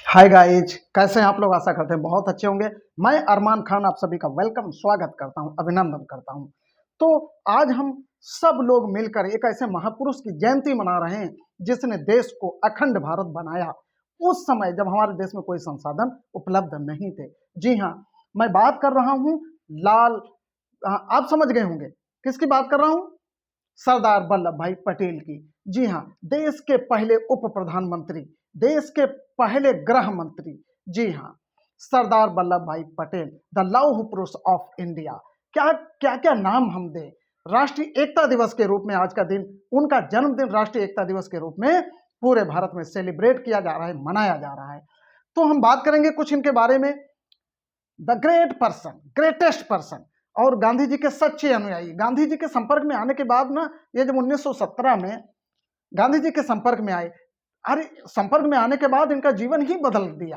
Hi guys, कैसे हैं आप लोग? आशा करते हैं बहुत अच्छे होंगे। मैं अरमान खान आप सभी का वेलकम स्वागत करता हूं, अभिनंदन करता हूं। तो आज हम सब लोग मिलकर एक ऐसे महापुरुष की जयंती मना रहे हैं जिसने देश को अखंड भारत बनाया उस समय जब हमारे देश में कोई संसाधन उपलब्ध नहीं थे। जी हाँ, मैं बात कर रहा हूँ लाल आप समझ गए होंगे किसकी बात कर रहा हूँ। सरदार वल्लभ भाई पटेल की। जी हाँ, देश के पहले उप प्रधानमंत्री, देश के पहले गृह मंत्री। जी हाँ, सरदार वल्लभ भाई पटेल, द लौह पुरुष ऑफ इंडिया। क्या क्या क्या नाम हम दें। राष्ट्रीय एकता दिवस के रूप में आज का दिन, उनका जन्मदिन राष्ट्रीय एकता दिवस के रूप में पूरे भारत में सेलिब्रेट किया जा रहा है, मनाया जा रहा है। तो हम बात करेंगे कुछ इनके बारे में। The great person, greatest person और गांधी जी के सच्चे अनुयायी। गांधी जी के संपर्क में आने के बाद ना, ये जब 1917 में गांधी जी के संपर्क में आए, अरे संपर्क में आने के बाद इनका जीवन ही बदल दिया।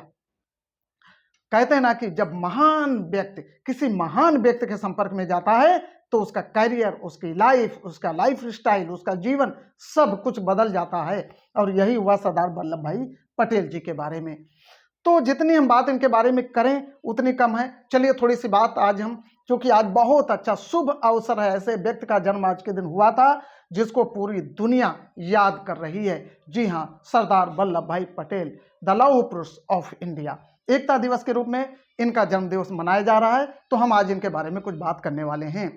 कहते हैं ना कि जब महान व्यक्ति किसी महान व्यक्ति के संपर्क में जाता है तो उसका करियर, उसकी लाइफ, उसका लाइफ स्टाइल, उसका जीवन सब कुछ बदल जाता है। और यही हुआ सरदार वल्लभ भाई पटेल जी के बारे में। तो जितनी हम बात इनके बारे में करें उतनी कम है। चलिए थोड़ी सी बात आज हम, क्योंकि आज बहुत अच्छा शुभ अवसर है, ऐसे व्यक्ति का जन्म आज के दिन हुआ था जिसको पूरी दुनिया याद कर रही है। जी हाँ, सरदार वल्लभ भाई पटेल, द लौह पुरुष ऑफ इंडिया। एकता दिवस के रूप में इनका जन्म दिवस मनाया जा रहा है, तो हम आज इनके बारे में कुछ बात करने वाले हैं।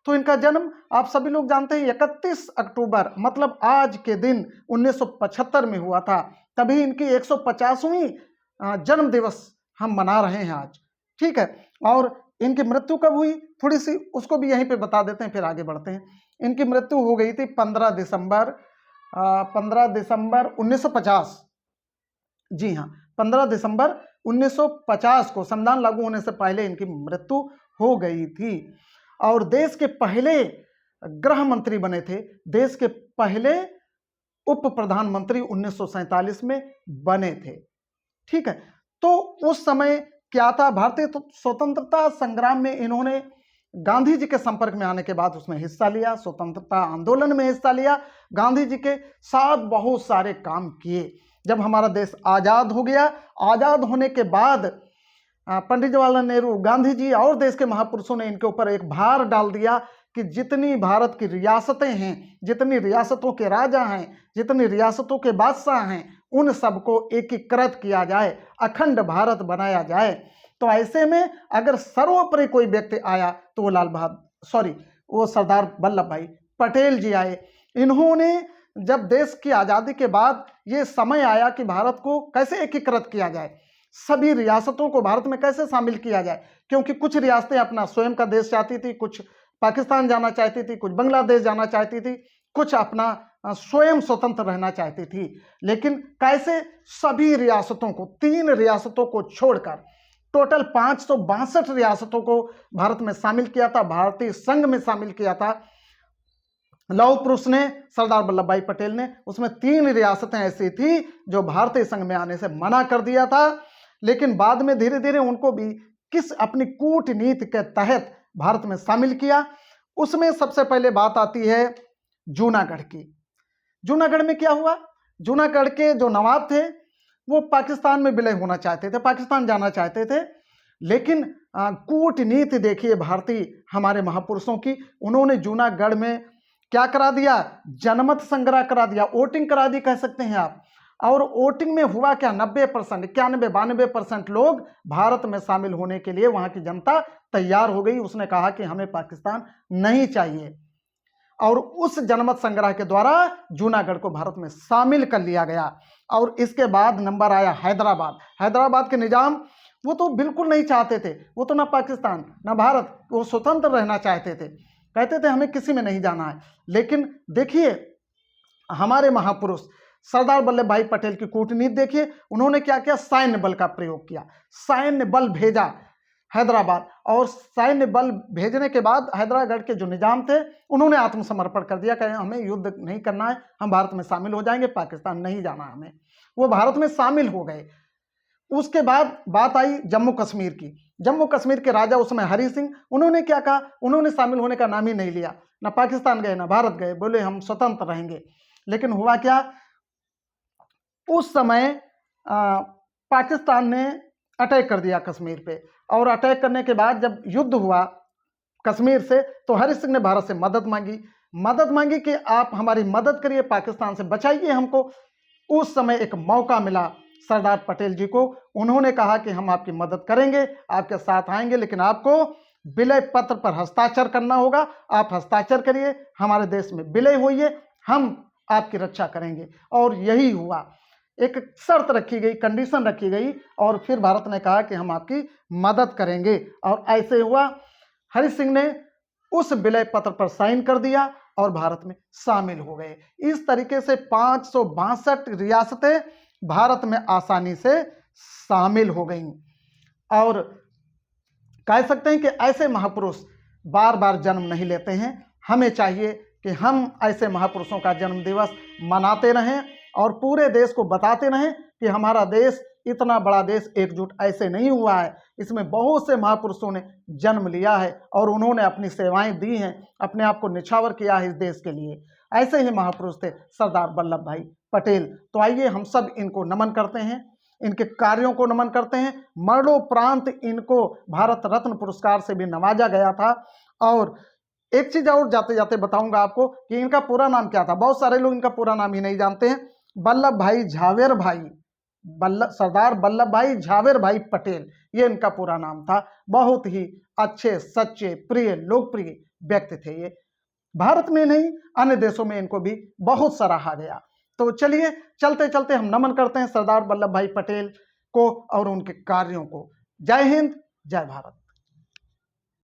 तो इनका जन्म आप सभी लोग जानते हैं 31 अक्टूबर मतलब आज के दिन 1975 में हुआ था। तभी इनकी 150वीं जन्म दिवस हम मना रहे हैं आज। ठीक है, और इनकी मृत्यु कब हुई थोड़ी सी उसको भी यहीं पे बता देते हैं, फिर आगे बढ़ते हैं। इनकी मृत्यु हो गई थी 15 दिसंबर 1950। जी हाँ, 15 दिसंबर 1950 को संविधान लागू होने से पहले इनकी मृत्यु हो गई थी। और देश के पहले गृह मंत्री बने थे, देश के पहले उप प्रधानमंत्री 1947 में बने थे। ठीक है, तो उस समय क्या था, भारतीय स्वतंत्रता संग्राम में इन्होंने गांधी जी के संपर्क में आने के बाद उसमें हिस्सा लिया, स्वतंत्रता आंदोलन में हिस्सा लिया, गांधी जी के साथ बहुत सारे काम किए। जब हमारा देश आजाद हो गया, आजाद होने के बाद पंडित जवाहरलाल नेहरू, गांधी जी और देश के महापुरुषों ने इनके ऊपर एक भार डाल दिया कि जितनी भारत की रियासतें हैं, जितनी रियासतों के राजा हैं, जितनी रियासतों के बादशाह हैं, उन सबको एकीकृत किया जाए, अखंड भारत बनाया जाए। तो ऐसे में अगर सर्वोपरि कोई व्यक्ति आया तो वो सरदार वल्लभ भाई पटेल जी आए। इन्होंने जब देश की आज़ादी के बाद ये समय आया कि भारत को कैसे एकीकृत किया जाए, सभी रियासतों को भारत में कैसे शामिल किया जाए, क्योंकि कुछ रियासतें अपना स्वयं का देश चाहती थी, कुछ पाकिस्तान जाना चाहती थी, कुछ बांग्लादेश जाना चाहती थी, कुछ अपना स्वयं स्वतंत्र रहना चाहती थी। लेकिन कैसे सभी रियासतों को, 3 रियासतों को छोड़कर टोटल 562 रियासतों को भारत में शामिल किया था, भारतीय संघ में शामिल किया था लौह पुरुष ने, सरदार वल्लभ भाई पटेल ने। उसमें 3 रियासतें ऐसी थी जो भारतीय संघ में आने से मना कर दिया था, लेकिन बाद में धीरे धीरे उनको भी किस अपनी कूटनीति के तहत भारत में शामिल किया। उसमें सबसे पहले बात आती है जूनागढ़ की। जूनागढ़ में क्या हुआ, जूनागढ़ के जो नवाब थे वो पाकिस्तान में विलय होना चाहते थे, पाकिस्तान जाना चाहते थे, लेकिन कूटनीति देखिए भारतीय हमारे महापुरुषों की। उन्होंने जूनागढ़ में क्या करा दिया, जनमत संग्रह करा दिया, वोटिंग करा दी कह सकते हैं आप। और वोटिंग में हुआ क्या, 90%, 91-92% लोग भारत में शामिल होने के लिए वहां की जनता तैयार हो गई। उसने कहा कि हमें पाकिस्तान नहीं चाहिए, और उस जनमत संग्रह के द्वारा जूनागढ़ को भारत में शामिल कर लिया गया। और इसके बाद नंबर आया हैदराबाद। हैदराबाद के निजाम वो तो बिल्कुल नहीं चाहते थे, वो तो ना पाकिस्तान ना भारत, वो स्वतंत्र रहना चाहते थे, कहते थे हमें किसी में नहीं जाना है। लेकिन देखिए हमारे महापुरुष सरदार वल्लभ भाई पटेल की कूटनीति देखिए, उन्होंने क्या किया, सैन्य बल का प्रयोग किया, सैन्य बल भेजा हैदराबाद। और सैन्य बल भेजने के बाद हैदराबाद के जो निजाम थे उन्होंने आत्मसमर्पण कर दिया, कहे हमें युद्ध नहीं करना है, हम भारत में शामिल हो जाएंगे, पाकिस्तान नहीं जाना हमें। वो भारत में शामिल हो गए। उसके बाद बात आई जम्मू कश्मीर की। जम्मू कश्मीर के राजा उसमें हरि सिंह, उन्होंने क्या कहा, उन्होंने शामिल होने का नाम ही नहीं लिया, ना पाकिस्तान गए ना भारत गए, बोले हम स्वतंत्र रहेंगे। लेकिन हुआ क्या, उस समय पाकिस्तान ने अटैक कर दिया कश्मीर पे, और अटैक करने के बाद जब युद्ध हुआ कश्मीर से, तो हरि सिंह ने भारत से मदद मांगी कि आप हमारी मदद करिए, पाकिस्तान से बचाइए हमको। उस समय एक मौका मिला सरदार पटेल जी को, उन्होंने कहा कि हम आपकी मदद करेंगे, आपके साथ आएंगे, लेकिन आपको विलय पत्र पर हस्ताक्षर करना होगा। आप हस्ताक्षर करिए, हमारे देश में विलय होइए, हम आपकी रक्षा करेंगे। और यही हुआ, एक शर्त रखी गई, कंडीशन रखी गई, और फिर भारत ने कहा कि हम आपकी मदद करेंगे, और ऐसे हुआ। हरि सिंह ने उस विलय पत्र पर साइन कर दिया और भारत में शामिल हो गए। इस तरीके से 562 रियासतें भारत में आसानी से शामिल हो गईं। और कह सकते हैं कि ऐसे महापुरुष बार बार जन्म नहीं लेते हैं। हमें चाहिए कि हम ऐसे महापुरुषों का जन्म दिवस मनाते रहें और पूरे देश को बताते रहें कि हमारा देश, इतना बड़ा देश एकजुट ऐसे नहीं हुआ है, इसमें बहुत से महापुरुषों ने जन्म लिया है और उन्होंने अपनी सेवाएं दी हैं, अपने आप को निछावर किया है इस देश के लिए। ऐसे ही महापुरुष थे सरदार वल्लभ भाई पटेल। तो आइए हम सब इनको नमन करते हैं, इनके कार्यों को नमन करते हैं। मरणोपरांत इनको भारत रत्न पुरस्कार से भी नवाजा गया था। और एक चीज और जाते जाते बताऊंगा आपको कि इनका पूरा नाम क्या था। बहुत सारे लोग इनका पूरा नाम ही नहीं जानते हैं। वल्लभ भाई झावेर भाई, सरदार वल्लभ भाई झावेर भाई पटेल, ये इनका पूरा नाम था। बहुत ही अच्छे, सच्चे, प्रिय, लोकप्रिय व्यक्ति थे ये। भारत में नहीं, अन्य देशों में इनको भी बहुत सराहा गया। तो चलिए, चलते चलते हम नमन करते हैं सरदार वल्लभ भाई पटेल को और उनके कार्यों को। जय हिंद, जय भारत।